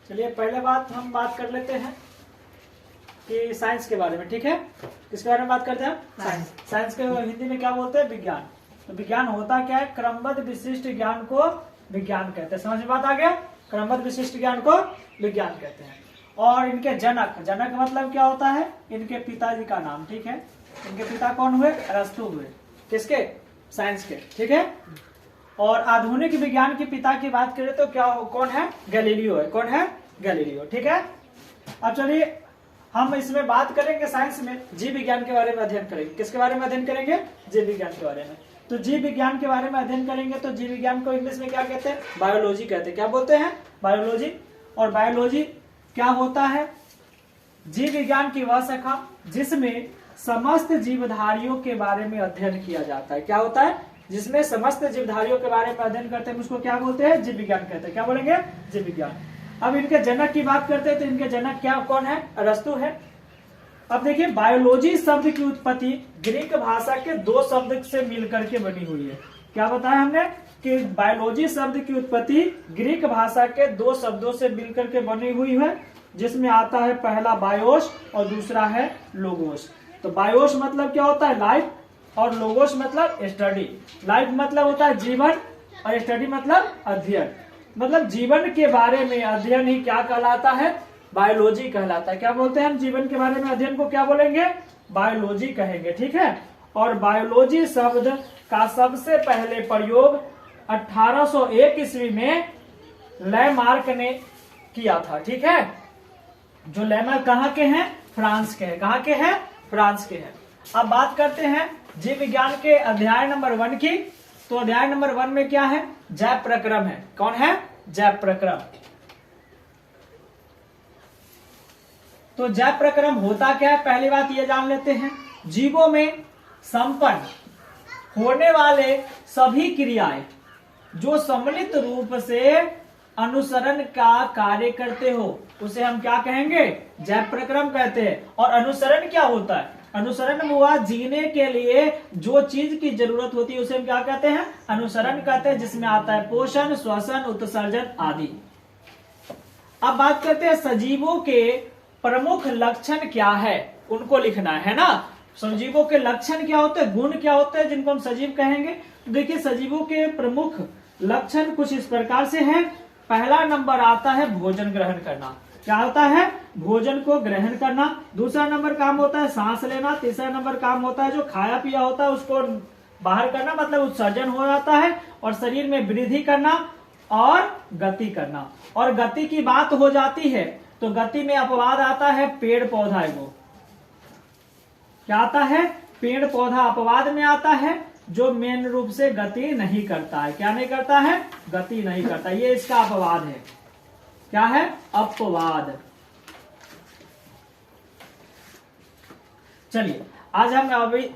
चलिए पहले हम बात कर लेते हैं कि साइंस के बारे में। ठीक है, किसके बारे में बात करते हैं? साइंस। साइंस के हिंदी में क्या बोलते हैं? विज्ञान। तो विज्ञान होता क्या है? क्रमबद्ध विशिष्ट ज्ञान को विज्ञान कहते हैं। समझ में बात आ गया? क्रमबद्ध विशिष्ट ज्ञान को विज्ञान कहते हैं। और इनके जनक, जनक मतलब क्या होता है? इनके पिताजी का नाम। ठीक है, इनके पिता कौन हुए? अरस्तु हुए। किसके? साइंस के। ठीक है, और आधुनिक विज्ञान के पिता की बात करें तो क्या कौन है? गैलीलियो है। कौन है? गैलीलियो। ठीक है, अब चलिए हम इसमें बात करेंगे साइंस में जीव विज्ञान के बारे में अध्ययन करेंगे। किसके बारे में अध्ययन करेंगे? जीव विज्ञान के बारे में। तो जीव विज्ञान के बारे में अध्ययन करेंगे तो जीव विज्ञान को इंग्लिश में क्या कहते हैं? बायोलॉजी कहते हैं। क्या बोलते हैं? बायोलॉजी। और बायोलॉजी क्या होता है? जीव विज्ञान की वह शाखा जिसमें समस्त जीवधारियों के बारे में अध्ययन किया जाता है। क्या होता है? जिसमें समस्त जीवधारियों के बारे में अध्ययन करते हैं, उसको क्या बोलते हैं? जीव विज्ञान कहते हैं। क्या बोलेंगे? जीव विज्ञान। अब इनके जनक की बात करते हैं तो इनके जनक क्या कौन है? अरस्तु है। अब देखिए, बायोलॉजी शब्द की उत्पत्ति ग्रीक भाषा के दो शब्द से मिलकर के बनी हुई है। क्या बताया हमने कि बायोलॉजी शब्द की उत्पत्ति ग्रीक भाषा के दो शब्दों से मिलकर के बनी हुई है, जिसमें आता है पहला बायोस और दूसरा है लोगोस। तो बायोस मतलब क्या होता है? लाइफ, और लोगोस मतलब स्टडी। लाइफ मतलब होता है जीवन और स्टडी मतलब अध्ययन। मतलब जीवन के बारे में अध्ययन ही क्या कहलाता है? बायोलॉजी कहलाता है। क्या बोलते हैं हम? जीवन के बारे में अध्ययन को क्या बोलेंगे? बायोलॉजी कहेंगे। ठीक है, और बायोलॉजी शब्द का सबसे पहले प्रयोग 1801 ईस्वी में लैमार्क ने किया था। ठीक है, जो लैमार्क कहाँ के हैं? फ्रांस के हैं। कहाँ के हैं? फ्रांस के हैं। अब बात करते हैं जीव विज्ञान के अध्याय नंबर 1 की। तो अध्याय नंबर 1 में क्या है? जैव प्रक्रम है। कौन है? जैव प्रक्रम। तो जैव प्रक्रम होता क्या है? पहली बात ये जान लेते हैं। जीवों में संपन्न होने वाले सभी क्रियाएं जो सम्मिलित रूप से अनुसरण का कार्य करते हो, उसे हम क्या कहेंगे? जैव प्रक्रम कहते हैं। और अनुसरण क्या होता है? अनुसरण हुआ जीने के लिए जो चीज की जरूरत होती है उसे हम क्या कहते हैं? अनुसरण कहते हैं, जिसमें आता है पोषण, श्वसन, उत्सर्जन आदि। अब बात करते हैं सजीवों के प्रमुख लक्षण क्या है, उनको लिखना है ना। सजीवों के लक्षण क्या होते हैं, गुण क्या होते हैं, जिनको हम सजीव कहेंगे। तो देखिए, सजीवों के प्रमुख लक्षण कुछ इस प्रकार से हैं। पहला नंबर आता है भोजन ग्रहण करना। क्या होता है? भोजन को ग्रहण करना। दूसरा नंबर काम होता है सांस लेना। तीसरा नंबर काम होता है जो खाया पिया होता है उसको बाहर करना, मतलब उत्सर्जन हो जाता है। और शरीर में वृद्धि करना और गति करना। और गति की बात हो जाती है तो गति में अपवाद आता है पेड़ पौधा। एगो क्या आता है? पेड़ पौधा अपवाद में आता है, जो मेन रूप से गति नहीं करता है। क्या नहीं करता है? गति नहीं करता। ये इसका अपवाद है। क्या है? अपवाद। चलिए आज हम अभी